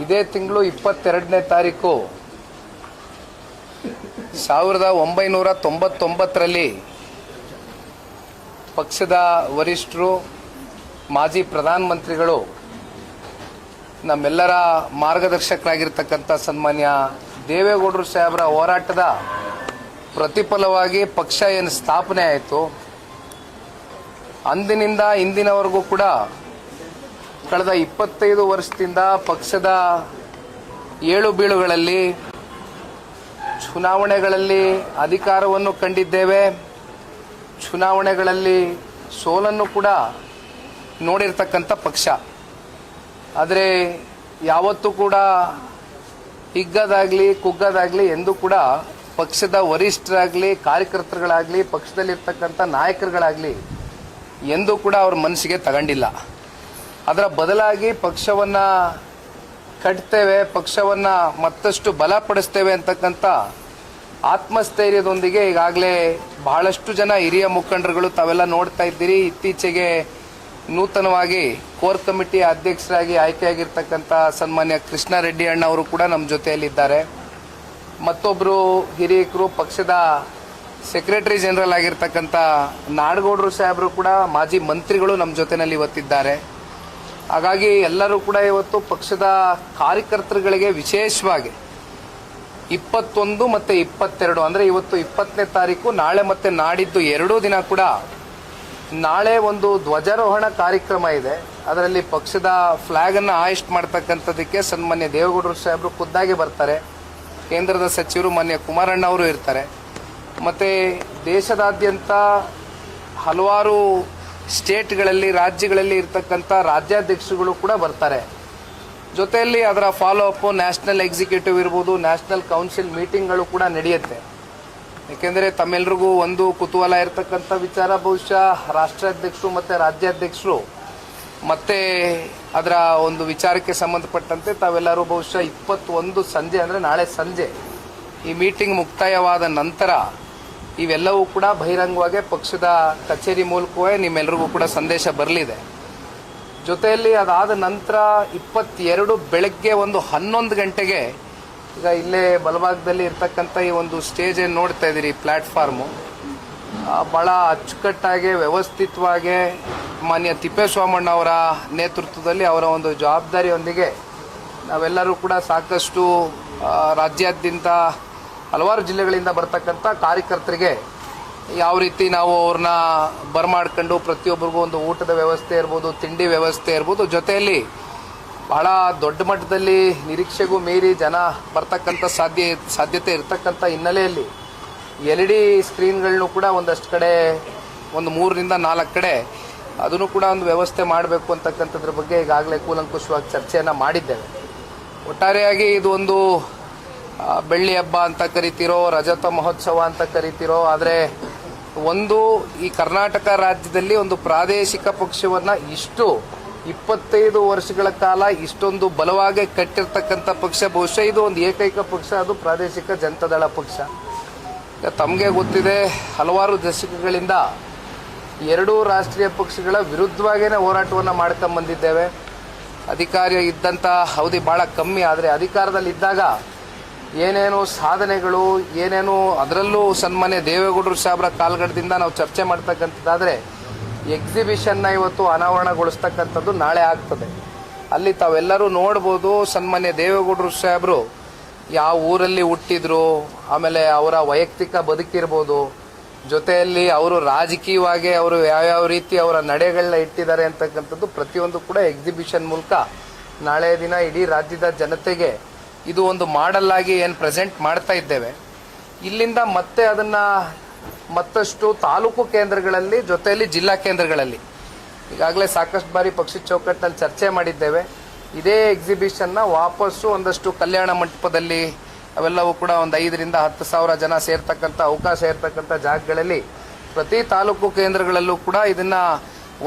ಇದೇ ತಿಂಗಳು 22ನೇ ತಾರೀಕು 1999ರಲ್ಲಿ ಪಕ್ಷದ ವರಿಷ್ಠರು ಮಾಜಿ ಪ್ರಧಾನಮಂತ್ರಿಗಳು ನಮ್ಮೆಲ್ಲರ ಮಾರ್ಗದರ್ಶಕರಾಗಿರ್ತಕ್ಕಂಥ ಸನ್ಮಾನ್ಯ ದೇವೇಗೌಡರು ಸಾಹೇಬರ ಹೋರಾಟದ ಪ್ರತಿಫಲವಾಗಿ ಪಕ್ಷ ಏನು ಸ್ಥಾಪನೆ ಆಯಿತು, ಅಂದಿನಿಂದ ಇಂದಿನವರೆಗೂ ಕೂಡ ಕಳೆದ 25 ವರ್ಷದಿಂದ ಪಕ್ಷದ ಏಳು ಬೀಳುಗಳಲ್ಲಿ ಚುನಾವಣೆಗಳಲ್ಲಿ ಅಧಿಕಾರವನ್ನು ಕಂಡಿದ್ದೇವೆ. ಚುನಾವಣೆಗಳಲ್ಲಿ ಸೋಲನ್ನು ಕೂಡ ನೋಡಿರ್ತಕ್ಕಂಥ ಪಕ್ಷ. ಆದರೆ ಯಾವತ್ತೂ ಕೂಡ ಹಿಗ್ಗದಾಗಲಿ ಕುಗ್ಗದಾಗಲಿ ಎಂದೂ ಕೂಡ ಪಕ್ಷದ ವರಿಷ್ಠರಾಗಲಿ ಕಾರ್ಯಕರ್ತರುಗಳಾಗಲಿ ಪಕ್ಷದಲ್ಲಿರ್ತಕ್ಕಂಥ ನಾಯಕರುಗಳಾಗಲಿ ಎಂದೂ ಕೂಡ ಅವ್ರ ಮನಸ್ಸಿಗೆ ತಗೊಂಡಿಲ್ಲ. ಅದರ ಬದಲಾಗಿ ಪಕ್ಷವನ್ನು ಕಟ್ತೇವೆ, ಪಕ್ಷವನ್ನು ಮತ್ತಷ್ಟು ಬಲಪಡಿಸ್ತೇವೆ ಅಂತಕ್ಕಂಥ ಆತ್ಮಸ್ಥೈರ್ಯದೊಂದಿಗೆ ಈಗಾಗಲೇ ಬಹಳಷ್ಟು ಜನ ಹಿರಿಯ ಮುಖಂಡರುಗಳು ತಾವೆಲ್ಲ ನೋಡ್ತಾ ಇದ್ದೀರಿ. ಇತ್ತೀಚೆಗೆ ನೂತನವಾಗಿ ಕೋರ್ ಕಮಿಟಿ ಅಧ್ಯಕ್ಷರಾಗಿ ಆಯ್ಕೆಯಾಗಿರ್ತಕ್ಕಂಥ ಸನ್ಮಾನ್ಯ ಕೃಷ್ಣಾರೆಡ್ಡಿ ಅಣ್ಣವರು ಕೂಡ ನಮ್ಮ ಜೊತೆಯಲ್ಲಿದ್ದಾರೆ. ಮತ್ತೊಬ್ಬರು ಹಿರಿಯಕರು ಪಕ್ಷದ ಸೆಕ್ರೆಟರಿ ಜನರಲ್ ಆಗಿರ್ತಕ್ಕಂಥ ನಾಡಗೌಡರು ಸಾಹೇಬರು ಕೂಡ ಮಾಜಿ ಮಂತ್ರಿಗಳು ನಮ್ಮ ಜೊತೆಯಲ್ಲಿ ಇವತ್ತಿದ್ದಾರೆ. ಹಾಗಾಗಿ ಎಲ್ಲರೂ ಕೂಡ ಇವತ್ತು ಪಕ್ಷದ ಕಾರ್ಯಕರ್ತರುಗಳಿಗೆ ವಿಶೇಷವಾಗಿ 21 ಮತ್ತು 22 ಅಂದರೆ ಇವತ್ತು 20ನೇ ತಾರೀಕು, ನಾಳೆ ಮತ್ತು ನಾಡಿದ್ದು 2 ದಿನ ಕೂಡ ನಾಳೆ ಒಂದು ಧ್ವಜಾರೋಹಣ ಕಾರ್ಯಕ್ರಮ ಇದೆ. ಅದರಲ್ಲಿ ಪಕ್ಷದ ಫ್ಲಾಗನ್ನು ಹಾಯಿಸ್ಟ್ ಮಾಡ್ತಕ್ಕಂಥದ್ದಕ್ಕೆ ಸನ್ಮಾನ್ಯ ದೇವೇಗೌಡರು ಸಾಹೇಬರು ಖುದ್ದಾಗಿ ಬರ್ತಾರೆ. ಕೇಂದ್ರದ ಸಚಿವರು ಮಾನ್ಯ ಕುಮಾರಣ್ಣ ಅವರು ಇರ್ತಾರೆ. ಮತ್ತು ದೇಶದಾದ್ಯಂತ ಹಲವಾರು ಸ್ಟೇಟ್ಗಳಲ್ಲಿ ರಾಜ್ಯಗಳಲ್ಲಿ ಇರ್ತಕ್ಕಂಥ ರಾಜ್ಯಾಧ್ಯಕ್ಷರುಗಳು ಕೂಡ ಬರ್ತಾರೆ. ಜೊತೆಯಲ್ಲಿ ಅದರ ಫಾಲೋ ಅಪ್ ನ್ಯಾಷನಲ್ ಎಕ್ಸಿಕ್ಯೂಟಿವ್ ಇರ್ಬೋದು, ನ್ಯಾಷನಲ್ ಕೌನ್ಸಿಲ್ ಮೀಟಿಂಗ್ಗಳು ಕೂಡ ನಡೆಯುತ್ತೆ. ಏಕೆಂದರೆ ತಮ್ಮೆಲ್ಲರಿಗೂ ಒಂದು ಕುತೂಹಲ ಇರತಕ್ಕಂಥ ವಿಚಾರ, ಬಹುಶಃ ರಾಷ್ಟ್ರಾಧ್ಯಕ್ಷರು ಮತ್ತು ರಾಜ್ಯಾಧ್ಯಕ್ಷರು ಮತ್ತೆ ಅದರ ಒಂದು ವಿಚಾರಕ್ಕೆ ಸಂಬಂಧಪಟ್ಟಂತೆ ತಾವೆಲ್ಲರೂ ಬಹುಶಃ 21 ಸಂಜೆ ಅಂದರೆ ನಾಳೆ ಸಂಜೆ ಈ ಮೀಟಿಂಗ್ ಮುಕ್ತಾಯವಾದ ನಂತರ ಇವೆಲ್ಲವೂ ಕೂಡ ಬಹಿರಂಗವಾಗಿ ಪಕ್ಷದ ಕಚೇರಿ ಮೂಲಕವೇ ನಿಮ್ಮೆಲ್ಲರಿಗೂ ಕೂಡ ಸಂದೇಶ ಬರಲಿದೆ. ಜೊತೆಯಲ್ಲಿ ಅದಾದ ನಂತರ 22 ಬೆಳಗ್ಗೆ ಒಂದು 11 ಗಂಟೆಗೆ ಈಗ ಇಲ್ಲೇ ಬಲಭಾಗದಲ್ಲಿ ಇರ್ತಕ್ಕಂಥ ಈ ಒಂದು ಸ್ಟೇಜ್ ಏನು ನೋಡ್ತಾ ಇದ್ದೀರಿ, ಪ್ಲಾಟ್ಫಾರ್ಮು ಭಾಳ ಅಚ್ಚುಕಟ್ಟಾಗಿ ವ್ಯವಸ್ಥಿತವಾಗಿ ಮಾನ್ಯ ತಿಪ್ಪೇಸ್ವಾಮಣ್ಣ ಅವರ ನೇತೃತ್ವದಲ್ಲಿ ಅವರ ಒಂದು ಜವಾಬ್ದಾರಿಯೊಂದಿಗೆ ನಾವೆಲ್ಲರೂ ಕೂಡ ಸಾಕಷ್ಟು ರಾಜ್ಯಾದ್ಯಂತ ಹಲವಾರು ಜಿಲ್ಲೆಗಳಿಂದ ಬರ್ತಕ್ಕಂಥ ಕಾರ್ಯಕರ್ತರಿಗೆ ಯಾವ ರೀತಿ ನಾವು ಅವ್ರನ್ನ ಬರಮಾಡ್ಕೊಂಡು ಪ್ರತಿಯೊಬ್ಬರಿಗೂ ಒಂದು ಊಟದ ವ್ಯವಸ್ಥೆ ಇರ್ಬೋದು, ತಿಂಡಿ ವ್ಯವಸ್ಥೆ ಇರ್ಬೋದು, ಜೊತೆಯಲ್ಲಿ ಬಹಳ ದೊಡ್ಡ ಮಟ್ಟದಲ್ಲಿ ನಿರೀಕ್ಷೆಗೂ ಮೀರಿ ಜನ ಬರ್ತಕ್ಕಂಥ ಸಾಧ್ಯತೆ ಇರತಕ್ಕಂಥ ಹಿನ್ನೆಲೆಯಲ್ಲಿ LED ಸ್ಕ್ರೀನ್ಗಳನ್ನು ಕೂಡ ಒಂದಷ್ಟು ಕಡೆ ಒಂದು 3ರಿಂದ 4 ಕಡೆ ಅದನ್ನು ಕೂಡ ಒಂದು ವ್ಯವಸ್ಥೆ ಮಾಡಬೇಕು ಅಂತಕ್ಕಂಥದ್ರ ಬಗ್ಗೆ ಈಗಾಗಲೇ ಕೂಲಂಕುಷವಾಗಿ ಚರ್ಚೆಯನ್ನು ಮಾಡಿದ್ದೇವೆ. ಒಟ್ಟಾರೆಯಾಗಿ ಇದು ಒಂದು ಬೆಳ್ಳಿ ಹಬ್ಬ ಅಂತ ಕರಿತಿರೋ, ರಜತ ಮಹೋತ್ಸವ ಅಂತ ಕರಿತಿರೋ, ಆದರೆ ಒಂದು ಈ ಕರ್ನಾಟಕ ರಾಜ್ಯದಲ್ಲಿ ಒಂದು ಪ್ರಾದೇಶಿಕ ಪಕ್ಷವನ್ನು ಇಷ್ಟು 25 ವರ್ಷಗಳ ಕಾಲ ಇಷ್ಟೊಂದು ಬಲವಾಗಿ ಕಟ್ಟಿರ್ತಕ್ಕಂಥ ಪಕ್ಷ ಬಹುಶಃ ಇದು ಒಂದು ಏಕೈಕ ಪಕ್ಷ, ಅದು ಪ್ರಾದೇಶಿಕ ಜನತಾದಳ ಪಕ್ಷ. ತಮಗೆ ಗೊತ್ತಿದೆ, ಹಲವಾರು ದಶಕಗಳಿಂದ ಎರಡೂ ರಾಷ್ಟ್ರೀಯ ಪಕ್ಷಗಳ ವಿರುದ್ಧವಾಗಿಯೇ ಹೋರಾಟವನ್ನು ಮಾಡ್ಕೊಂಬಂದಿದ್ದೇವೆ. ಅಧಿಕಾರ ಇದ್ದಂಥ ಅವಧಿ ಭಾಳ ಕಮ್ಮಿ, ಆದರೆ ಅಧಿಕಾರದಲ್ಲಿದ್ದಾಗ ಏನೇನು ಸಾಧನೆಗಳು, ಏನೇನು ಅದರಲ್ಲೂ ಸನ್ಮಾನ್ಯ ದೇವೇಗೌಡರು ಸಾಹೇಬರ ಕಾಲ್ಗಡದಿಂದ ನಾವು ಚರ್ಚೆ ಮಾಡ್ತಕ್ಕಂಥದ್ದಾದರೆ ಎಕ್ಸಿಬಿಷನ್ನ ಇವತ್ತು ಅನಾವರಣಗೊಳಿಸ್ತಕ್ಕಂಥದ್ದು ನಾಳೆ ಆಗ್ತದೆ. ಅಲ್ಲಿ ತಾವೆಲ್ಲರೂ ನೋಡ್ಬೋದು ಸನ್ಮಾನ್ಯ ದೇವೇಗೌಡರು ಸಾಹೇಬರು ಯಾವ ಊರಲ್ಲಿ ಹುಟ್ಟಿದ್ರು, ಆಮೇಲೆ ಅವರ ವೈಯಕ್ತಿಕ ಬದುಕಿರ್ಬೋದು, ಜೊತೆಯಲ್ಲಿ ಅವರು ರಾಜಕೀಯವಾಗಿ ಅವರು ಯಾವ್ಯಾವ ರೀತಿ ಅವರ ನಡೆಗಳನ್ನ ಇಟ್ಟಿದ್ದಾರೆ ಅಂತಕ್ಕಂಥದ್ದು ಪ್ರತಿಯೊಂದು ಕೂಡ ಎಕ್ಸಿಬಿಷನ್ ಮೂಲಕ ನಾಳೆ ದಿನ ಇಡೀ ರಾಜ್ಯದ ಜನತೆಗೆ ಇದು ಒಂದು ಮಾಡೆಲ್ ಆಗಿ ಏನು ಪ್ರೆಸೆಂಟ್ ಮಾಡ್ತಾ ಇದ್ದೇವೆ. ಇಲ್ಲಿಂದ ಮತ್ತೆ ಅದನ್ನು ಮತ್ತಷ್ಟು ತಾಲೂಕು ಕೇಂದ್ರಗಳಲ್ಲಿ, ಜೊತೆಯಲ್ಲಿ ಜಿಲ್ಲಾ ಕೇಂದ್ರಗಳಲ್ಲಿ ಈಗಾಗಲೇ ಸಾಕಷ್ಟು ಬಾರಿ ಪಕ್ಷದ ಚೌಕಟ್ಟಿನಲ್ಲಿ ಚರ್ಚೆ ಮಾಡಿದ್ದೇವೆ. ಇದೇ ಎಕ್ಸಿಬಿಷನ್ನ ವಾಪಸ್ಸು ಒಂದಷ್ಟು ಕಲ್ಯಾಣ ಮಂಟಪದಲ್ಲಿ ಅವೆಲ್ಲವೂ ಕೂಡ ಒಂದು 5ರಿಂದ 10,000 ಜನ ಸೇರ್ತಕ್ಕಂಥ ಅವಕಾಶ ಇರತಕ್ಕಂಥ ಜಾಗಗಳಲ್ಲಿ ಪ್ರತಿ ತಾಲೂಕು ಕೇಂದ್ರಗಳಲ್ಲೂ ಕೂಡ ಇದನ್ನು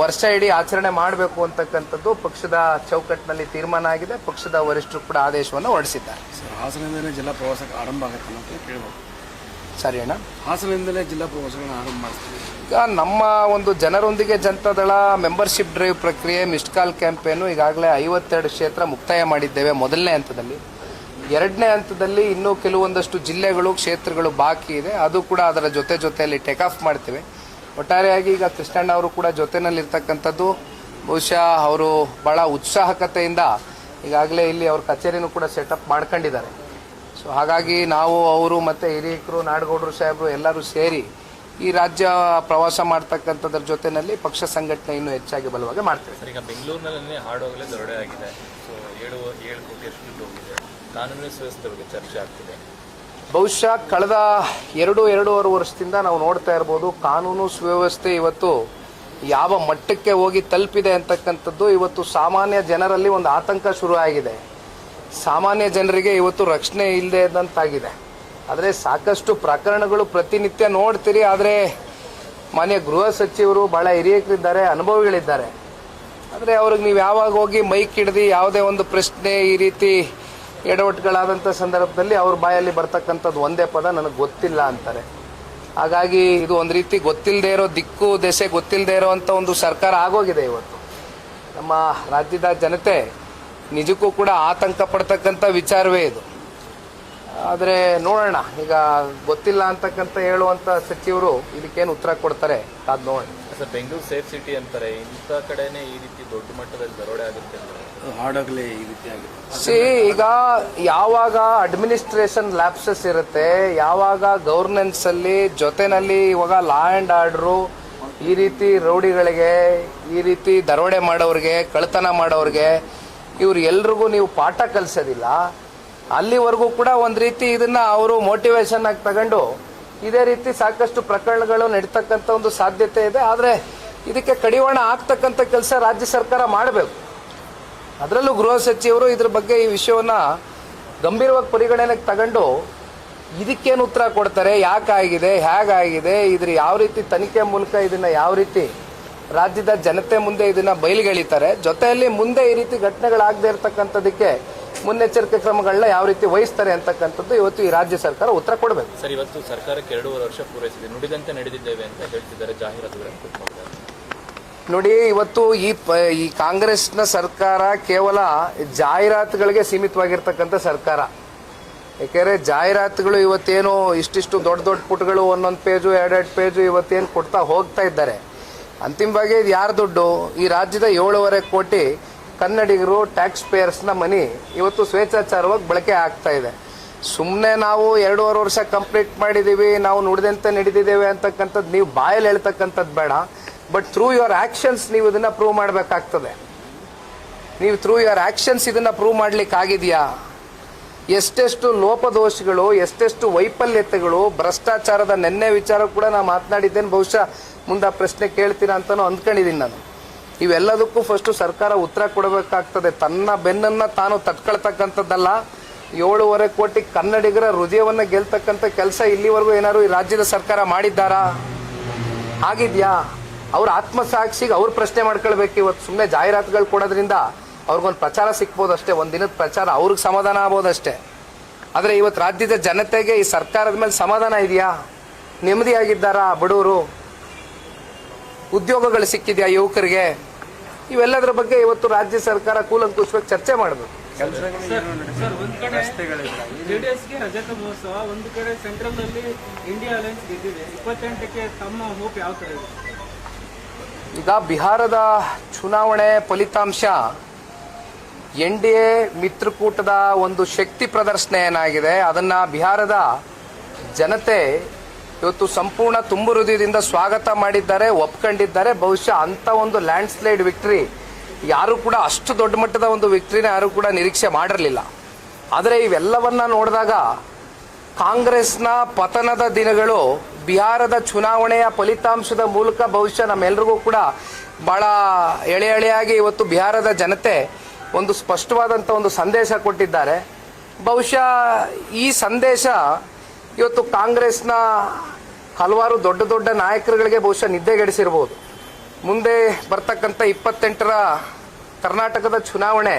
ವರ್ಷ ಇಡೀ ಆಚರಣೆ ಮಾಡಬೇಕು ಅಂತಕ್ಕಂಥದ್ದು ಪಕ್ಷದ ಚೌಕಟ್ಟಿನಲ್ಲಿ ತೀರ್ಮಾನ ಆಗಿದೆ. ಪಕ್ಷದ ವರಿಷ್ಠರು ಕೂಡ ಆದೇಶವನ್ನು ಹೊರಡಿಸಿದ್ದಾರೆ. ಹಾಸನದಿಂದ ಜಿಲ್ಲಾ ಪ್ರವಾಸ ಆರಂಭ ಆಗುತ್ತೆ ಅಂತ ಕೇಳಬಹುದು. ಸರಿ ಅಣ್ಣ. ಹಾಸನದಿಂದಲೇ ಜಿಲ್ಲಾ ಪ್ರವಾಸಗಳನ್ನ ಆರಂಭ ಮಾಡ್ತೀವಿ. ಈಗ ನಮ್ಮ ಒಂದು ಜನರೊಂದಿಗೆ ಜನತಾದಳ ಮೆಂಬರ್ಶಿಪ್ ಡ್ರೈವ್ ಪ್ರಕ್ರಿಯೆ ಮಿಸ್ಡ್ ಕಾಲ್ ಕ್ಯಾಂಪೇನು ಈಗಾಗಲೇ 52 ಕ್ಷೇತ್ರ ಮುಕ್ತಾಯ ಮಾಡಿದ್ದೇವೆ ಮೊದಲನೇ ಹಂತದಲ್ಲಿ. ಎರಡನೇ ಹಂತದಲ್ಲಿ ಇನ್ನೂ ಕೆಲವೊಂದಷ್ಟು ಜಿಲ್ಲೆಗಳು ಕ್ಷೇತ್ರಗಳು ಬಾಕಿ ಇದೆ, ಅದು ಕೂಡ ಅದರ ಜೊತೆಯಲ್ಲಿ ಟೇಕ್ ಆಫ್ ಮಾಡ್ತೇವೆ. ಒಟ್ಟಾರೆಯಾಗಿ ಈಗ ಕೃಷ್ಣಣ್ಣ ಅವರು ಕೂಡ ಜೊತೆಯಲ್ಲಿರ್ತಕ್ಕಂಥದ್ದು ಬಹುಶಃ ಅವರು ಬಹಳ ಉತ್ಸಾಹಕತೆಯಿಂದ ಈಗಾಗಲೇ ಇಲ್ಲಿ ಅವ್ರ ಕಚೇರಿನೂ ಕೂಡ ಸೆಟಪ್ ಮಾಡ್ಕೊಂಡಿದ್ದಾರೆ. ಸೊ ಹಾಗಾಗಿ ನಾವು ಅವರು ಮತ್ತು ಹಿರಿಯಕರು ನಾಡಗೌಡರು ಸಾಹೇಬರು ಎಲ್ಲರೂ ಸೇರಿ ಈ ರಾಜ್ಯ ಪ್ರವಾಸ ಮಾಡ್ತಕ್ಕಂಥದ್ರ ಜೊತೆಯಲ್ಲಿ ಪಕ್ಷ ಸಂಘಟನೆ ಇನ್ನೂ ಹೆಚ್ಚಾಗಿ ಬಲವಾಗಿ ಮಾಡ್ತೇವೆ. ಸರ್, ಈಗ ಬೆಂಗಳೂರಿನಲ್ಲಿ ಹಾಡೋಗಲೇ ದರೋಡೆ ಆಗಿದೆ. ಸೊ 7 ಕೋಟಿಯಷ್ಟು ದುಡ್ಡು ಹೋಗಿದೆ. ಕಾನೂನು ಸುವ್ಯವಸ್ಥೆ ಬಗ್ಗೆ ಚರ್ಚೆ ಆಗ್ತಿದೆ. ಬಹುಶಃ ಕಳೆದ 2-2.5 ವರ್ಷದಿಂದ ನಾವು ನೋಡ್ತಾ ಇರ್ಬೋದು ಕಾನೂನು ಸುವ್ಯವಸ್ಥೆ ಇವತ್ತು ಯಾವ ಮಟ್ಟಕ್ಕೆ ಹೋಗಿ ತಲುಪಿದೆ ಅಂತಕ್ಕಂಥದ್ದು ಇವತ್ತು ಸಾಮಾನ್ಯ ಜನರಲ್ಲಿ ಒಂದು ಆತಂಕ ಶುರು ಆಗಿದೆ. ಸಾಮಾನ್ಯ ಜನರಿಗೆ ಇವತ್ತು ರಕ್ಷಣೆ ಇಲ್ಲದೆ ಇದ್ದಂತಾಗಿದೆ. ಆದರೆ ಸಾಕಷ್ಟು ಪ್ರಕರಣಗಳು ಪ್ರತಿನಿತ್ಯ ನೋಡ್ತೀರಿ. ಆದರೆ ಮಾನ್ಯ ಗೃಹ ಸಚಿವರು ಭಾಳ ಹಿರಿಯರಿದ್ದಾರೆ, ಅನುಭವಿಗಳಿದ್ದಾರೆ. ಆದರೆ ಅವ್ರಿಗೆ ನೀವು ಯಾವಾಗ ಹೋಗಿ ಮೈಕ್ ಹಿಡ್ದು ಯಾವುದೇ ಒಂದು ಪ್ರಶ್ನೆ ಈ ರೀತಿ ಎಡವಟ್ಟುಗಳಾದಂಥ ಸಂದರ್ಭದಲ್ಲಿ ಅವ್ರ ಬಾಯಲ್ಲಿ ಬರ್ತಕ್ಕಂಥದ್ದು ಒಂದೇ ಪದ, ನನಗೆ ಗೊತ್ತಿಲ್ಲ ಅಂತಾರೆ. ಹಾಗಾಗಿ ಇದು ಒಂದು ರೀತಿ ಗೊತ್ತಿಲ್ಲದೆ ಇರೋ ದಿಕ್ಕು ದೆಸೆ ಗೊತ್ತಿಲ್ಲದೆ ಇರೋವಂಥ ಒಂದು ಸರ್ಕಾರ ಆಗೋಗಿದೆ ಇವತ್ತು. ನಮ್ಮ ರಾಜ್ಯದ ಜನತೆ ನಿಜಕ್ಕೂ ಕೂಡ ಆತಂಕ ಪಡ್ತಕ್ಕಂಥ ವಿಚಾರವೇ ಇದು. ಆದರೆ ನೋಡೋಣ, ಈಗ ಗೊತ್ತಿಲ್ಲ ಅಂತಕ್ಕಂಥ ಹೇಳುವಂಥ ಸಚಿವರು ಇದಕ್ಕೇನು ಉತ್ತರ ಕೊಡ್ತಾರೆ ಕಾದು ನೋಡೋಣ. ಸರ್, ಬೆಂಗಳೂರು ಸೇಫ್ ಸಿಟಿ ಅಂತಾರೆ, ಇಂಥ ಕಡೆನೇ ಈ ರೀತಿ ದೊಡ್ಡ ಮಟ್ಟದಲ್ಲಿ ದರೋಡೆ ಆಗುತ್ತೆ ಅಂದ್ರೆ ಹಾಡೋಗಲೇ ಈ ರೀತಿ ಆಗಿದೆ. ಈಗ ಯಾವಾಗ ಅಡ್ಮಿನಿಸ್ಟ್ರೇಷನ್ ಲ್ಯಾಪ್ಸಸ್ ಇರುತ್ತೆ, ಯಾವಾಗ ಗವರ್ನೆನ್ಸ್ ಅಲ್ಲಿ ಜೊತೆನಲ್ಲಿ ಇವಾಗ ಲಾ ಆ್ಯಂಡ್ ಆರ್ಡ್ರು ಈ ರೀತಿ ರೌಡಿಗಳಿಗೆ, ಈ ರೀತಿ ದರೋಡೆ ಮಾಡೋರಿಗೆ, ಕಳ್ತನ ಮಾಡೋರಿಗೆ ಇವ್ರು ಎಲ್ರಿಗೂ ನೀವು ಪಾಠ ಕಲಿಸೋದಿಲ್ಲ, ಅಲ್ಲಿವರೆಗೂ ಕೂಡ ಒಂದು ರೀತಿ ಇದನ್ನ ಅವರು ಮೋಟಿವೇಶನ್ ಆಗಿ ತಗೊಂಡು ಇದೇ ರೀತಿ ಸಾಕಷ್ಟು ಪ್ರಕರಣಗಳು ನಡೀತಕ್ಕಂಥ ಒಂದು ಸಾಧ್ಯತೆ ಇದೆ. ಆದರೆ ಇದಕ್ಕೆ ಕಡಿವಾಣ ಆಗ್ತಕ್ಕಂಥ ಕೆಲಸ ರಾಜ್ಯ ಸರ್ಕಾರ ಮಾಡಬೇಕು. ಅದರಲ್ಲೂ ಗೃಹ ಸಚಿವರು ಇದ್ರ ಬಗ್ಗೆ ಈ ವಿಷಯವನ್ನು ಗಂಭೀರವಾಗಿ ಪರಿಗಣನೆಗೆ ತಗೊಂಡು ಇದಕ್ಕೇನು ಉತ್ತರ ಕೊಡ್ತಾರೆ, ಯಾಕಾಗಿದೆ, ಹೇಗಾಗಿದೆ, ಇದ್ರ ಯಾವ ರೀತಿ ತನಿಖೆ ಮೂಲಕ ಇದನ್ನು ಯಾವ ರೀತಿ ರಾಜ್ಯದ ಜನತೆ ಮುಂದೆ ಇದನ್ನು ಬಯಲಿಗೆಳಿತಾರೆ, ಜೊತೆಯಲ್ಲಿ ಮುಂದೆ ಈ ರೀತಿ ಘಟನೆಗಳಾಗದೇ ಇರತಕ್ಕಂಥದ್ದಕ್ಕೆ ಮುನ್ನೆಚ್ಚರಿಕೆ ಕ್ರಮಗಳನ್ನ ಯಾವ ರೀತಿ ವಹಿಸ್ತಾರೆ ಅಂತಕ್ಕಂಥದ್ದು ಇವತ್ತು ಈ ರಾಜ್ಯ ಸರ್ಕಾರ ಉತ್ತರ ಕೊಡಬೇಕು. ಸರ್, ಇವತ್ತು ಸರ್ಕಾರಕ್ಕೆ 2.5 ವರ್ಷ ಪೂರೈಸಿದೆ, ನುಡಿದಂತೆ ನಡೆದಿದ್ದೇವೆ ಅಂತ ಹೇಳ್ತಿದ್ದಾರೆ, ಜಾಹೀರಾತುಗಳನ್ನು ಕೊಟ್ಟಿದ್ದಾರೆ. ನೋಡಿ, ಇವತ್ತು ಈ ಕಾಂಗ್ರೆಸ್ನ ಸರ್ಕಾರ ಕೇವಲ ಜಾಹೀರಾತುಗಳಿಗೆ ಸೀಮಿತವಾಗಿರ್ತಕ್ಕಂಥ ಸರ್ಕಾರ. ಯಾಕೆಂದರೆ ಜಾಹೀರಾತುಗಳು ಇವತ್ತೇನು ಇಷ್ಟಿಷ್ಟು ದೊಡ್ಡ ಪುಟಗಳು, 1 ಪೇಜು 2 ಪೇಜು ಇವತ್ತೇನು ಕೊಡ್ತಾ ಹೋಗ್ತಾ ಇದ್ದಾರೆ. ಅಂತಿಮವಾಗಿ ಇದು ಯಾರ ದುಡ್ಡು? ಈ ರಾಜ್ಯದ 7.5 ಕೋಟಿ ಕನ್ನಡಿಗರು ಟ್ಯಾಕ್ಸ್ ಪೇಯರ್ಸ್ನ ಮನಿ ಇವತ್ತು ಸ್ವೇಚ್ಛಾಚಾರವಾಗಿ ಬಳಕೆ ಆಗ್ತಾ ಇದೆ. ಸುಮ್ಮನೆ ನಾವು 2.5 ವರ್ಷ ಕಂಪ್ಲೀಟ್ ಮಾಡಿದ್ದೀವಿ, ನಾವು ನುಡಿದಂತೆ ನಡೆದಿದ್ದೇವೆ ಅಂತಕ್ಕಂಥದ್ದು ನೀವು ಬಾಯಲ್ಲಿ ಹೇಳ್ತಕ್ಕಂಥದ್ದು ಬೇಡ, ಬಟ್ ಥ್ರೂ ಯುವರ್ ಆ್ಯಕ್ಷನ್ಸ್ ನೀವು ಇದನ್ನು ಪ್ರೂವ್ ಮಾಡಬೇಕಾಗ್ತದೆ. ನೀವು ಥ್ರೂ ಯುವರ್ ಆ್ಯಕ್ಷನ್ಸ್ ಇದನ್ನು ಪ್ರೂವ್ ಮಾಡಲಿಕ್ಕಾಗಿದೆಯಾ? ಎಷ್ಟೆಷ್ಟು ಲೋಪದೋಷಗಳು, ಎಷ್ಟೆಷ್ಟು ವೈಫಲ್ಯತೆಗಳು, ಭ್ರಷ್ಟಾಚಾರದ ನೆನ್ನೆ ವಿಚಾರ ಕೂಡ ನಾನು ಮಾತನಾಡಿದ್ದೇನೆ. ಬಹುಶಃ ಮುಂದೆ ಆ ಪ್ರಶ್ನೆ ಕೇಳ್ತೀರಾ ಅಂತಲೂ ಅಂದ್ಕೊಂಡಿದ್ದೀನಿ ನಾನು. ಇವೆಲ್ಲದಕ್ಕೂ ಫಸ್ಟು ಸರ್ಕಾರ ಉತ್ತರ ಕೊಡಬೇಕಾಗ್ತದೆ. ತನ್ನ ಬೆನ್ನನ್ನು ತಾನು ತಟ್ಕೊಳ್ತಕ್ಕಂಥದ್ದಲ್ಲ. 7.5 ಕೋಟಿ ಕನ್ನಡಿಗರ ಹೃದಯವನ್ನು ಗೆಲ್ತಕ್ಕಂಥ ಕೆಲಸ ಇಲ್ಲಿವರೆಗೂ ಏನಾದ್ರು ಈ ರಾಜ್ಯದ ಸರ್ಕಾರ ಮಾಡಿದ್ದಾರಾ? ಆಗಿದೆಯಾ? ಅವ್ರ ಆತ್ಮಸಾಕ್ಷಿಗೆ ಅವ್ರು ಪ್ರಶ್ನೆ ಮಾಡ್ಕೊಳ್ಬೇಕು. ಇವತ್ತು ಸುಮ್ಮನೆ ಜಾಹೀರಾತುಗಳು ಕೊಡೋದ್ರಿಂದ ಅವ್ರಿಗೊಂದು ಪ್ರಚಾರ ಸಿಕ್ಬೋದು ಅಷ್ಟೇ, ಒಂದು ದಿನದ ಪ್ರಚಾರ, ಅವ್ರಿಗೆ ಸಮಾಧಾನ ಆಗ್ಬೋದಷ್ಟೇ. ಆದರೆ ಇವತ್ತು ರಾಜ್ಯದ ಜನತೆಗೆ ಈ ಸರ್ಕಾರದ ಮೇಲೆ ಸಮಾಧಾನ ಇದೆಯಾ? ನೆಮ್ಮದಿಯಾಗಿದ್ದಾರಾ ಬಡವರು? ಉದ್ಯೋಗಗಳು ಸಿಕ್ಕಿದೆಯಾ ಯುವಕರಿಗೆ? ಇವೆಲ್ಲದರ ಬಗ್ಗೆ ಇವತ್ತು ರಾಜ್ಯ ಸರ್ಕಾರ ಕೂಲಂಕುಷವಾಗಿ ಚರ್ಚೆ ಮಾಡಬೇಕು. ಸರ್, ಒಂದ್ ಕಡೆ ಜೆಡಿಎಸ್ಗೆ ರಜತ ಮಹೋತ್ಸವ, ಒಂದು ಕಡೆ ಸೆಂಟ್ರಲ್ ನಲ್ಲಿ ಇಂಡಿಯಾ ಅಲಯನ್ಸ್ ಗೆದ್ದಿದೆ. 28ಕ್ಕೆ ತಮ್ಮ ಹೋಪ್ ಯಾವ ತರ ಇದೆ? ಈಗ ಬಿಹಾರದ ಚುನಾವಣೆ ಫಲಿತಾಂಶ NDA ಮಿತ್ರಕೂಟದ ಒಂದು ಶಕ್ತಿ ಪ್ರದರ್ಶನ ಏನಾಗಿದೆ ಅದನ್ನ ಬಿಹಾರದ ಜನತೆ ಇವತ್ತು ಸಂಪೂರ್ಣ ತುಂಬು ಹೃದಯದಿಂದ ಸ್ವಾಗತ ಮಾಡಿದ್ದಾರೆ, ಒಪ್ಕೊಂಡಿದ್ದಾರೆ. ಬಹುಶಃ ಅಂಥ ಒಂದು ಲ್ಯಾಂಡ್ ಸ್ಲೈಡ್ ವಿಕ್ಟ್ರಿ ಯಾರು ಕೂಡ, ಅಷ್ಟು ದೊಡ್ಡ ಮಟ್ಟದ ಒಂದು ವಿಕ್ಟ್ರಿನ ಯಾರು ಕೂಡ ನಿರೀಕ್ಷೆ ಮಾಡಿರಲಿಲ್ಲ. ಆದರೆ ಇವೆಲ್ಲವನ್ನ ನೋಡಿದಾಗ ಕಾಂಗ್ರೆಸ್ನ ಪತನದ ದಿನಗಳು ಬಿಹಾರದ ಚುನಾವಣೆಯ ಫಲಿತಾಂಶದ ಮೂಲಕ ಬಹುಶಃ ನಮ್ಮೆಲ್ಲರಿಗೂ ಕೂಡ ಭಾಳ ಎಳೆಯಾಗಿ ಇವತ್ತು ಬಿಹಾರದ ಜನತೆ ಒಂದು ಸ್ಪಷ್ಟವಾದಂಥ ಒಂದು ಸಂದೇಶ ಕೊಟ್ಟಿದ್ದಾರೆ. ಬಹುಶಃ ಈ ಸಂದೇಶ ಇವತ್ತು ಕಾಂಗ್ರೆಸ್ನ ಹಲವಾರು ದೊಡ್ಡ ನಾಯಕರುಗಳಿಗೆ ಬಹುಶಃ ನಿದ್ದೆಗೆಡಿಸಿರ್ಬೋದು. ಮುಂದೆ ಬರ್ತಕ್ಕಂಥ 28ರ ಕರ್ನಾಟಕದ ಚುನಾವಣೆ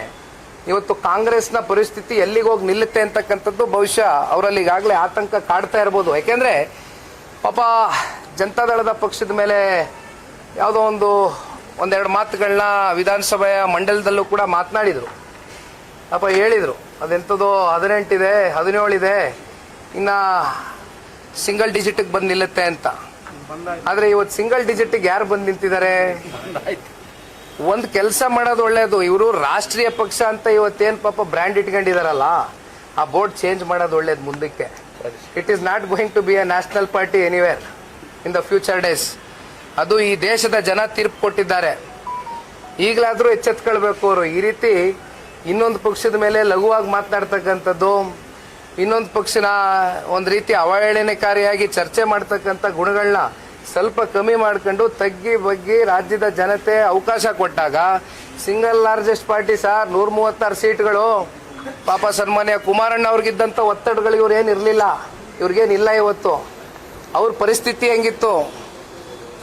ಇವತ್ತು ಕಾಂಗ್ರೆಸ್ನ ಪರಿಸ್ಥಿತಿ ಎಲ್ಲಿಗೆ ಹೋಗಿ ನಿಲ್ಲುತ್ತೆ ಅಂತಕ್ಕಂಥದ್ದು ಬಹುಶಃ ಅವರಲ್ಲಿ ಈಗಾಗಲೇ ಆತಂಕ ಕಾಡ್ತಾ ಇರ್ಬೋದು. ಯಾಕೆಂದರೆ ಪಾಪ ಜನತಾದಳದ ಪಕ್ಷದ ಮೇಲೆ ಯಾವುದೋ ಒಂದೆರಡು ಮಾತುಗಳನ್ನ ವಿಧಾನಸಭೆಯ ಮಂಡಲದಲ್ಲೂ ಕೂಡ ಮಾತನಾಡಿದರು. ಪಾಪ ಹೇಳಿದರು ಅದೆಂಥದ್ದು 18 ಇದೆ 17 ಇದೆ ಇನ್ನು ಸಿಂಗಲ್ ಡಿಜಿಟಿಗೆ ಬಂದು ನಿಲ್ಲುತ್ತೆ ಅಂತ. ಆದರೆ ಇವತ್ತು ಸಿಂಗಲ್ ಡಿಜಿಟಿಗೆ ಯಾರು ಬಂದು ನಿಂತಿದ್ದಾರೆ? ಒಂದು ಕೆಲಸ ಮಾಡೋದು ಒಳ್ಳೇದು. ಇವರು ರಾಷ್ಟ್ರೀಯ ಪಕ್ಷ ಅಂತ ಇವತ್ತೇನು ಪಾಪ ಬ್ರ್ಯಾಂಡ್ ಇಟ್ಕೊಂಡಿದಾರಲ್ಲ, ಆ ಬೋರ್ಡ್ ಚೇಂಜ್ ಮಾಡೋದು ಒಳ್ಳೇದು ಮುಂದಕ್ಕೆ. It is not going to be a national party anywhere in the future days. ಅದು ಈ ದೇಶದ ಜನ ತೀರ್ಪು ಕೊಟ್ಟಿದ್ದಾರೆ. ಈಗಲಾದರೂ ಎಚ್ಚೆತ್ಕೊಳ್ಬೇಕು ಅವರು. ಈ ರೀತಿ ಇನ್ನೊಂದು ಪಕ್ಷದ ಮೇಲೆ ಲಘುವಾಗಿ ಮಾತನಾಡ್ತಕ್ಕಂಥದ್ದು, ಇನ್ನೊಂದು ಪಕ್ಷನ ಒಂದು ರೀತಿ ಅವಹೇಳನಕಾರಿಯಾಗಿ ಚರ್ಚೆ ಮಾಡ್ತಕ್ಕಂಥ ಗುಣಗಳನ್ನ ಸ್ವಲ್ಪ ಕಮ್ಮಿ ಮಾಡ್ಕೊಂಡು ತಗ್ಗಿ ಬಗ್ಗಿ ರಾಜ್ಯದ ಜನತೆ ಅವಕಾಶ ಕೊಟ್ಟಾಗ ಸಿಂಗಲ್ ಲಾರ್ಜೆಸ್ಟ್ ಪಾರ್ಟಿ ಸರ್ 136 ಸೀಟ್ಗಳು. ಪಾಪ ಸನ್ಮಾನ್ಯ ಕುಮಾರಣ್ಣ ಅವ್ರಿಗಿದ್ದಂಥ ಒತ್ತಡಗಳು ಇವ್ರೇನಿರಲಿಲ್ಲ, ಇವ್ರಿಗೇನಿಲ್ಲ. ಇವತ್ತು ಅವ್ರ ಪರಿಸ್ಥಿತಿ ಹೆಂಗಿತ್ತು?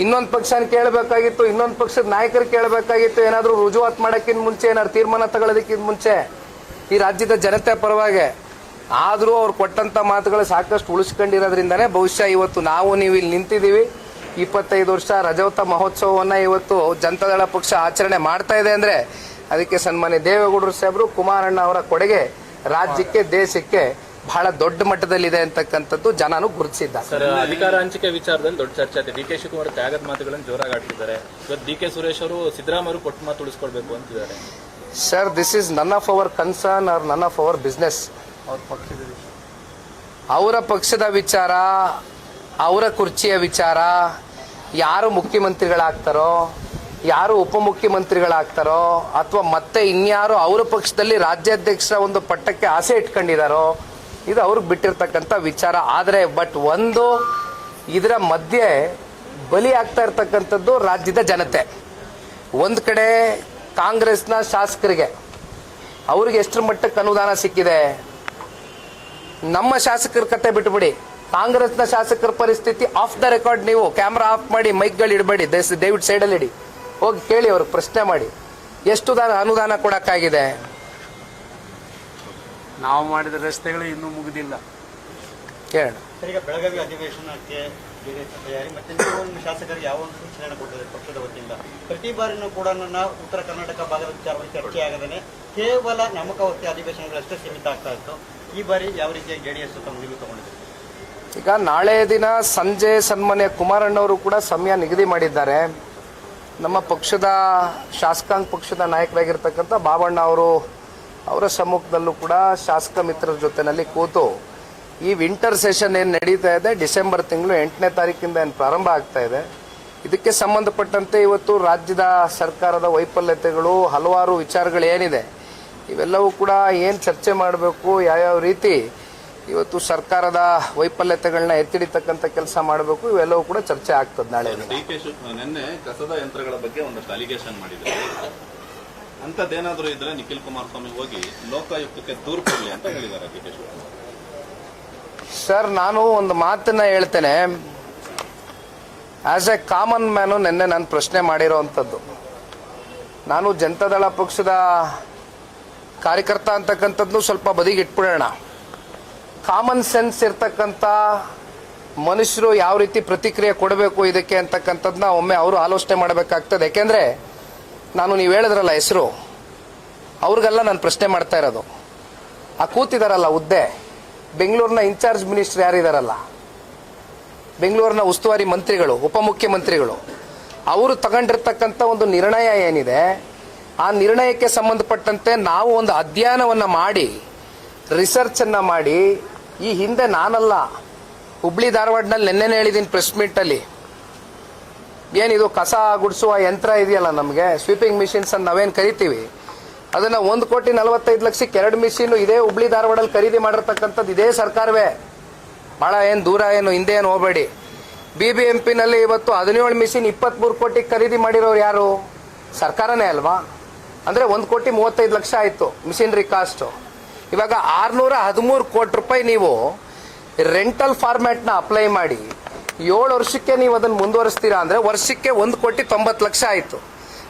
ಇನ್ನೊಂದು ಪಕ್ಷನ ಕೇಳಬೇಕಾಗಿತ್ತು, ಇನ್ನೊಂದು ಪಕ್ಷದ ನಾಯಕರು ಕೇಳಬೇಕಾಗಿತ್ತು. ಏನಾದರೂ ರುಜುವಾತ್ ಮಾಡೋಕ್ಕಿಂತ ಮುಂಚೆ, ಏನಾದ್ರು ತೀರ್ಮಾನ ತಗೊಳ್ಳೋದಕ್ಕಿಂತ ಮುಂಚೆ ಈ ರಾಜ್ಯದ ಜನತೆ ಪರವಾಗಿ. ಆದರೂ ಅವ್ರು ಕೊಟ್ಟಂಥ ಮಾತುಗಳು ಸಾಕಷ್ಟು ಉಳಿಸ್ಕೊಂಡಿರೋದ್ರಿಂದನೇ ಬಹುಶಃ ಇವತ್ತು ನೀವು ಇಲ್ಲಿ ನಿಂತಿದ್ದೀವಿ. 25 ವರ್ಷ ರಜೌತ ಮಹೋತ್ಸವವನ್ನು ಇವತ್ತು ಜನತಾದಳ ಪಕ್ಷ ಆಚರಣೆ ಮಾಡ್ತಾ ಇದೆ ಅಂದರೆ ಅದಕ್ಕೆ ಸನ್ಮಾನ್ಯ ದೇವೇಗೌಡರು ಸಾಹೇಬರು, ಕುಮಾರಣ್ಣ ಅವರ ಕೊಡುಗೆ ರಾಜ್ಯಕ್ಕೆ, ದೇಶಕ್ಕೆ ಬಹಳ ದೊಡ್ಡ ಮಟ್ಟದಲ್ಲಿದೆ ಅಂತಕ್ಕಂಥದ್ದು ಜನನು ಗುರುತಿಸಿದ್ದಾರೆ. ಸರ್, ಅಧಿಕಾರ ಹಂಚಿಕೆ ವಿಚಾರದಲ್ಲಿ ದೊಡ್ಡ ಚರ್ಚೆ ಆಗಿದೆ. ಡಿ ಕೆ ಶಿವಕುಮಾರ್ ತ್ಯಾಗದ ಮಾತುಗಳನ್ನು ಜೋರಾಗಿ ಆಡ್ತಿದ್ದಾರೆ. ಇವತ್ತು ಡಿ ಕೆ ಸುರೇಶ್ ಅವರು ಸಿದ್ದರಾಮಯ್ಯ ಕೊಟ್ಟು ಮಾತು ಉಳಿಸ್ಕೊಳ್ಬೇಕು ಅಂತಿದ್ದಾರೆ. Sir, this is none of our concern R none of our business. ಅವರ ಪಕ್ಷದ ವಿಚಾರ, ಅವರ ಕುರ್ಚಿಯ ವಿಚಾರ, ಯಾರು ಮುಖ್ಯಮಂತ್ರಿಗಳಾಗ್ತಾರೋ, ಯಾರು ಉಪಮುಖ್ಯಮಂತ್ರಿಗಳಾಗ್ತಾರೋ, ಅಥವಾ ಮತ್ತೆ ಇನ್ಯಾರು ಅವರ ಪಕ್ಷದಲ್ಲಿ ರಾಜ್ಯಾಧ್ಯಕ್ಷರ ಒಂದು ಪಟ್ಟಕ್ಕೆ ಆಸೆ ಇಟ್ಕೊಂಡಿದ್ದಾರೋ, ಇದು ಅವ್ರಿಗೆ ಬಿಟ್ಟಿರ್ತಕ್ಕಂಥ ವಿಚಾರ. ಆದರೆ ಇದರ ಮಧ್ಯೆ ಬಲಿ ಆಗ್ತಾ ಇರ್ತಕ್ಕಂಥದ್ದು ರಾಜ್ಯದ ಜನತೆ. ಒಂದು ಕಡೆ ಕಾಂಗ್ರೆಸ್ನ ಶಾಸಕರಿಗೆ ಅವ್ರಿಗೆ ಎಷ್ಟರ ಮಟ್ಟಕ್ಕೆ ಅನುದಾನ ಸಿಕ್ಕಿದೆ? ನಮ್ಮ ಶಾಸಕರ ಕತೆ ಬಿಟ್ಬಿಡಿ, ಕಾಂಗ್ರೆಸ್ನ ಶಾಸಕರ ಪರಿಸ್ಥಿತಿ ಆಫ್ ದ ರೆಕಾರ್ಡ್. ನೀವು ಕ್ಯಾಮ್ರಾ ಆಫ್ ಮಾಡಿ, ಮೈಕ್ಗಳು ಇಡಬೇಡಿ, ದಯವಿಟ್ಟು ಸೈಡಲ್ಲಿ ಇಡಿ. ಹೋಗಿ ಕೇಳಿ, ಅವ್ರಿಗೆ ಪ್ರಶ್ನೆ ಮಾಡಿ, ಎಷ್ಟು ಅನುದಾನ ಕೊಡಕ್ಕಾಗಿದೆ? ನಾವು ಮಾಡಿದ ರಸ್ತೆಗಳು ಇನ್ನೂ ಮುಗಿದಿಲ್ಲ. ಕೇಳ. ಈಗ ಬೆಳಗಾವಿ ಅಧಿವೇಶನಕ್ಕೆ ತಯಾರಿ ಮತ್ತೆ ನೀವು ಶಾಸಕರಿಗೆ ಯಾವ ಒಂದು ಸೂಚನೆ ಕೊಟ್ಟಿದೆ ಪಕ್ಷದ ವತಿಯಿಂದ? ಪ್ರತಿ ಬಾರಿನೂ ಕೂಡ ನನ್ನ ಉತ್ತರ ಕರ್ನಾಟಕ ಭಾಗದ ವಿಚಾರವಾಗಿ ಚರ್ಚೆ ಆಗದೇ ಕೇವಲ ನೇಮಕಾವತಿ ಅಧಿವೇಶನಗಳಷ್ಟೇ ಸೀಮಿತ ಆಗ್ತಾ ಇತ್ತು. ಈ ಬಾರಿ ಯಾವ ರೀತಿಯಾಗಿ ಜೆಡಿಎಸ್ ತಮ್ಮ ನಿಲುವು ತಗೊಂಡಿದೆ? ಈಗ ನಾಳೆ ದಿನ ಸಂಜೆ ಸನ್ಮಾನ್ಯ ಕುಮಾರಣ್ಣವರು ಕೂಡ ಸಮಯ ನಿಗದಿ ಮಾಡಿದ್ದಾರೆ. ನಮ್ಮ ಪಕ್ಷದ ಶಾಸಕಾಂಗ ಪಕ್ಷದ ನಾಯಕರಾಗಿರ್ತಕ್ಕಂಥ ಬಾಬಣ್ಣ ಅವರ ಸಮ್ಮುಖದಲ್ಲೂ ಕೂಡ ಶಾಸಕ ಮಿತ್ರರ ಜೊತೆಯಲ್ಲಿ ಕೂತು ಈ ವಿಂಟರ್ ಸೆಷನ್ ಏನು ನಡೀತಾ ಇದೆ, ಡಿಸೆಂಬರ್ ತಿಂಗಳು 8ನೇ ತಾರೀಕಿಂದ ಏನು ಪ್ರಾರಂಭ ಆಗ್ತಾ ಇದೆ, ಇದಕ್ಕೆ ಸಂಬಂಧಪಟ್ಟಂತೆ ಇವತ್ತು ರಾಜ್ಯದ ಸರ್ಕಾರದ ವೈಫಲ್ಯತೆಗಳು, ಹಲವಾರು ವಿಚಾರಗಳು ಏನಿದೆ, ಇವೆಲ್ಲವೂ ಕೂಡ ಏನು ಚರ್ಚೆ ಮಾಡಬೇಕು, ಯಾವ್ಯಾವ ರೀತಿ ಇವತ್ತು ಸರ್ಕಾರದ ವೈಫಲ್ಯತೆಗಳನ್ನ ಎತ್ತಿಡಿತಕ್ಕಂಥ ಕೆಲಸ ಮಾಡಬೇಕು, ಇವೆಲ್ಲವೂ ಕೂಡ ಚರ್ಚೆ ಆಗ್ತದೆ ನಾಳೆ. ನಿನ್ನೆ ಕಸದ ಯಂತ್ರಗಳ ಬಗ್ಗೆ ಒಂದಷ್ಟು ಅಲಿಗೇಷನ್ ಮಾಡಿದ್ದಾರೆ. ಅಂತದ್ದೇನಾದ್ರೂ ಇದ್ರೆ ನಿಖಿಲ್ ಕುಮಾರಸ್ವಾಮಿ ಹೋಗಿ ಲೋಕಾಯುಕ್ತಕ್ಕೆ ದೂರು ಕೊಡಲಿ ಅಂತ ಹೇಳಿದ್ದಾರೆ ಡಿ ಕೆ ಶಿವಕುಮಾರ್. ಸರ್, ನಾನು ಒಂದು ಮಾತನ್ನ ಹೇಳ್ತೇನೆ. ಆಸ್ ಎ ಕಾಮನ್ ಮ್ಯಾನು ನಿನ್ನೆ ನಾನು ಪ್ರಶ್ನೆ ಮಾಡಿರೋವಂಥದ್ದು, ನಾನು ಜನತಾದಳ ಪಕ್ಷದ ಕಾರ್ಯಕರ್ತ ಅಂತಕ್ಕಂಥದ್ದು ಸ್ವಲ್ಪ ಬದಿಗೆ ಇಟ್ಬಿಡೋಣ. ಕಾಮನ್ ಸೆನ್ಸ್ ಇರ್ತಕ್ಕಂಥ ಮನುಷ್ಯರು ಯಾವ ರೀತಿ ಪ್ರತಿಕ್ರಿಯೆ ಕೊಡಬೇಕು ಇದಕ್ಕೆ ಅಂತಕ್ಕಂಥದ್ದನ್ನ ಒಮ್ಮೆ ಅವರು ಆಲೋಚನೆ ಮಾಡಬೇಕಾಗ್ತದೆ. ಯಾಕೆಂದರೆ ನೀವು ಹೇಳಿದ್ರಲ್ಲ ಹೆಸರು, ಅವ್ರಿಗೆಲ್ಲ ನಾನು ಪ್ರಶ್ನೆ ಮಾಡ್ತಾ ಇರೋದು, ಆ ಕೂತಿದಾರಲ್ಲ ಹುದ್ದೆ, ಬೆಂಗಳೂರಿನ ಇನ್ಚಾರ್ಜ್ ಮಿನಿಸ್ಟರ್ ಯಾರಿದಾರಲ್ಲ, ಬೆಂಗಳೂರಿನ ಉಸ್ತುವಾರಿ ಮಂತ್ರಿಗಳು, ಉಪಮುಖ್ಯಮಂತ್ರಿಗಳು, ಅವರು ತಗೊಂಡಿರ್ತಕ್ಕಂಥ ಒಂದು ನಿರ್ಣಯ ಏನಿದೆ, ಆ ನಿರ್ಣಯಕ್ಕೆ ಸಂಬಂಧಪಟ್ಟಂತೆ ನಾವು ಒಂದು ಅಧ್ಯಯನವನ್ನು ಮಾಡಿ, ರಿಸರ್ಚನ್ನು ಮಾಡಿ, ಈ ಹಿಂದೆ ನಾನಲ್ಲ, ಹುಬ್ಳಿ ಧಾರವಾಡನಲ್ಲಿ ನೆನ್ನೆನೇ ಹೇಳಿದ್ದೀನಿ ಪ್ರೆಸ್ ಮೀಟಲ್ಲಿ, ಏನಿದು ಕಸ ಗುಡಿಸುವ ಯಂತ್ರ ಇದೆಯಲ್ಲ, ನಮಗೆ ಸ್ವೀಪಿಂಗ್ ಮಿಷಿನ್ಸ್ ಅಂತ ನಾವೇನು ಕರಿತೀವಿ, ಅದನ್ನು 1,45,00,000ಕ್ಕೆ 2 ಮಿಷಿನ್ ಇದೇ ಹುಬ್ಳಿ ಧಾರವಾಡಲ್ಲಿ ಖರೀದಿ ಮಾಡಿರ್ತಕ್ಕಂಥದ್ದು ಇದೇ ಸರ್ಕಾರವೇ. ಭಾಳ ಏನು ದೂರ ಹಿಂದೆ ಏನು ಹೋಗಬೇಡಿ. BBMPನಲ್ಲಿ ಇವತ್ತು 17 ಮಿಷಿನ್ 23 ಕೋಟಿ ಖರೀದಿ ಮಾಡಿರೋರು ಯಾರು? ಸರ್ಕಾರನೇ ಅಲ್ವಾ? ಅಂದರೆ 1,35,00,000 ಆಯಿತು ಮಿಷಿನರಿ ಕಾಸ್ಟು. ಇವಾಗ 613 ಕೋಟಿ ರೂಪಾಯಿ ನೀವು ರೆಂಟಲ್ ಫಾರ್ಮ್ಯಾಟ್ನ ಅಪ್ಲೈ ಮಾಡಿ 7 ವರ್ಷಕ್ಕೆ ನೀವು ಅದನ್ನು ಮುಂದುವರಿಸ್ತೀರಾ ಅಂದರೆ ವರ್ಷಕ್ಕೆ 1,90,00,000 ಆಯಿತು.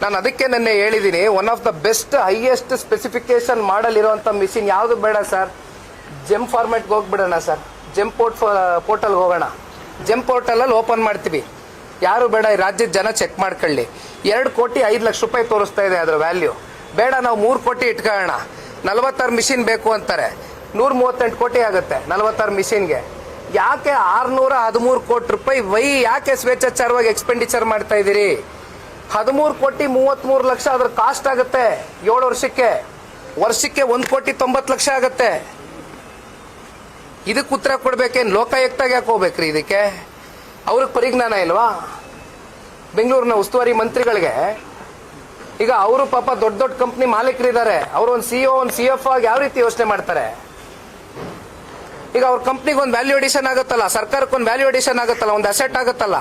ನಾನು ಅದಕ್ಕೆ ನೆನ್ನೆ ಹೇಳಿದ್ದೀನಿ, one of the best highest specification model ಇರುವಂಥ ಮಿಷಿನ್ ಯಾವುದು ಬೇಡ ಸರ್, ಜೆಮ್ ಫಾರ್ಮೆಟ್ಗೆ ಹೋಗ್ಬಿಡೋಣ ಸರ್, ಜೆಮ್ ಪೋರ್ಟಲ್ಗೆ ಹೋಗೋಣ. ಜೆಮ್ ಪೋರ್ಟಲಲ್ಲಿ ಓಪನ್ ಮಾಡ್ತೀವಿ, ಯಾರು ಬೇಡ, ಈ ರಾಜ್ಯದ ಜನ ಚೆಕ್ ಮಾಡ್ಕೊಳ್ಳಿ. 2,05,00,000 ರೂಪಾಯಿ ತೋರಿಸ್ತಾ ಇದೆ ಅದರ ವ್ಯಾಲ್ಯೂ. ಬೇಡ, ನಾವು 3 ಕೋಟಿ ಇಟ್ಕೊಳ್ಳೋಣ. 46 ಮಿಷಿನ್ ಬೇಕು ಅಂತಾರೆ, 138 ಕೋಟಿ ಆಗುತ್ತೆ 46 ಮಿಷಿನ್ಗೆ. ಯಾಕೆ 613 ಕೋಟಿ ರೂಪಾಯಿ ಯಾಕೆ ಸ್ವೇಚ್ಛಾಚಾರವಾಗಿ ಎಕ್ಸ್ಪೆಂಡಿಚರ್ ಮಾಡ್ತಾ ಇದ್ದೀರಿ? 13 ಕೋಟಿ 33 ಲಕ್ಷ ಅದ್ರ ಕಾಸ್ಟ್ ಆಗುತ್ತೆ 7 ವರ್ಷಕ್ಕೆ. ವರ್ಷಕ್ಕೆ 1,90,00,000 ಆಗುತ್ತೆ. ಇದಕ್ಕೆ ಉತ್ತರ ಕೊಡ್ಬೇಕೇನು? ಲೋಕಾಯುಕ್ತಾಗ ಯಾಕೆ ಹೋಗ್ಬೇಕ್ರಿ ಇದಕ್ಕೆ? ಅವ್ರಿಗೆ ಪರಿಜ್ಞಾನ ಇಲ್ವಾ? ಬೆಂಗಳೂರಿನ ಉಸ್ತುವಾರಿ ಮಂತ್ರಿಗಳಿಗೆ ಈಗ ಅವರು ಪಾಪ ದೊಡ್ಡ ದೊಡ್ಡ ಕಂಪ್ನಿ ಮಾಲೀಕರಿದ್ದಾರೆ, ಅವರು ಒಂದು CEO ಒಂದು CF ಆಗಿ ಯಾವ ರೀತಿ ಯೋಚನೆ ಮಾಡ್ತಾರೆ? ಈಗ ಅವ್ರ ಕಂಪ್ನಿಗೆ ಒಂದು ವ್ಯಾಲ್ಯೂ ಅಡಿಷನ್ ಆಗುತ್ತಲ್ಲ, ಸರ್ಕಾರಕ್ಕೆ ಒಂದು ವ್ಯಾಲ್ಯೂ ಅಡಿಷನ್ ಆಗುತ್ತಲ್ಲ, ಒಂದು ಅಸೆಟ್ ಆಗುತ್ತಲ್ಲ.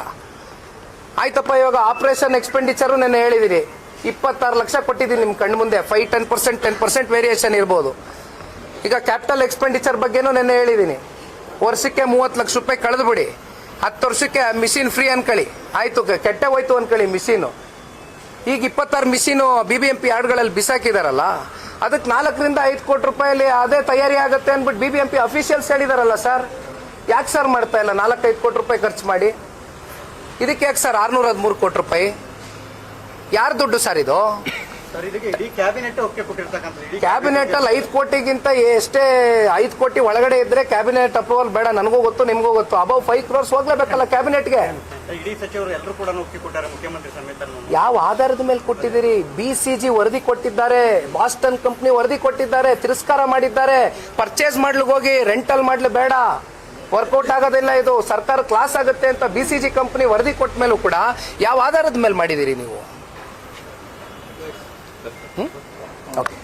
ಆಯ್ತಪ್ಪ, ಇವಾಗ ಆಪರೇಷನ್ ಎಕ್ಸ್ಪೆಂಡಿಚರು ನೆನ್ನೆ ಹೇಳಿದಿರಿ 26 ಲಕ್ಷ ಕೊಟ್ಟಿದ್ದೀನಿ ನಿಮ್ಮ ಕಣ್ಣು ಮುಂದೆ. 10% ವೇರಿಯೇಷನ್ ಇರ್ಬೋದು. ಈಗ ಕ್ಯಾಪಿಟಲ್ ಎಕ್ಸ್ಪೆಂಡಿಚರ್ ಬಗ್ಗೆನೂ ನೆನ್ನೆ ಹೇಳಿದ್ದೀನಿ, ವರ್ಷಕ್ಕೆ 30 ಲಕ್ಷ ರೂಪಾಯಿ ಕಳೆದು ಬಿಡಿ, 10 ವರ್ಷಕ್ಕೆ ಮಿಷಿನ್ ಫ್ರೀ ಅನ್ಕೊಳ್ಳಿ. ಆಯ್ತು, ಕೆಟ್ಟ ಹೋಯ್ತು ಅನ್ಕೊಳ್ಳಿ ಮಿಷಿನು. ಈಗ 26 ಮಿಷಿನು BBMP ಯಾರ್ಡ್ಗಳಲ್ಲಿ ಬಿಸಾಕಿದಾರಲ್ಲ, ಅದಕ್ಕೆ 4 5 ಕೋಟಿ ರೂಪಾಯಲ್ಲಿ ಅದೇ ತಯಾರಿ ಆಗುತ್ತೆ ಅಂದ್ಬಿಟ್ಟು BBMP ಅಫಿಷಿಯಲ್ಸ್ ಹೇಳಿದಾರಲ್ಲ ಸರ್. ಯಾಕೆ ಸರ್ ಮಾಡ್ತಾ ಇಲ್ಲ 4-5 ಕೋಟಿ ರೂಪಾಯಿ ಖರ್ಚು ಮಾಡಿ? ಇದಕ್ಕೆ ಯಾಕೆ ಸರ್ 613 ಕೋಟಿ ರೂಪಾಯಿ? ಯಾರು ದುಡ್ಡು ಸರ್ ಇದು? ಸರ್, ಇದಕ್ಕೆ ಇಡೀ ಕ್ಯಾಬಿನೆಟ್ ಒಪ್ಪಿಗೆ ಕೊಟ್ಟಿರ್ತಕ್ಕಂಥದ್ದು. ಕ್ಯಾಬಿನೆಟ್ ಅಲ್ಲಿ 5 ಕೋಟಿಗಿಂತ ಎಷ್ಟೇ 5 ಕೋಟಿ ಒಳಗಡೆ ಇದ್ರೆ ಕ್ಯಾಬಿನೆಟ್ ಅಪ್ರೂವಲ್ ಬೇಡ, ನನಗೂ ಗೊತ್ತು ನಿಮಗೂ ಗೊತ್ತು. Above 5 crores ಹೋಗ್ಲೇಬೇಕಲ್ಲ ಕ್ಯಾಬಿನೆಟ್ಗೆ. ಇಡೀ ಸಚಿವರು ಎಲ್ಲರೂ ಕೂಡ ಒಪ್ಪಿಗೆ ಕೊಟ್ಟಾರೆ, ಮುಖ್ಯಮಂತ್ರಿ ಸಮೇತ. ಯಾವ ಆಧಾರದ ಮೇಲೆ ಕೊಟ್ಟಿದ್ದೀರಿ? BCG ವರದಿ ಕೊಟ್ಟಿದ್ದಾರೆ, ಬಾಸ್ಟನ್ ಕಂಪ್ನಿ ವರದಿ ಕೊಟ್ಟಿದ್ದಾರೆ, ತಿರಸ್ಕಾರ ಮಾಡಿದ್ದಾರೆ. ಪರ್ಚೇಸ್ ಮಾಡ್ಲಿಕ್ಕೆ ಹೋಗಿ ರೆಂಟಲ್ ಮಾಡ್ಲಿ ಬೇಡ, ವರ್ಕೌಟ್ ಆಗೋದಿಲ್ಲ, ಇದು ಸರ್ಕಾರ ಕ್ಲಾಸ್ ಆಗುತ್ತೆ ಅಂತ BCG ಕಂಪ್ನಿ ವರದಿ ಕೊಟ್ಟ ಮೇಲೂ ಕೂಡ ಯಾವ ಆಧಾರದ ಮೇಲೆ ಮಾಡಿದಿರಿ ನೀವು? ಓಕೆ.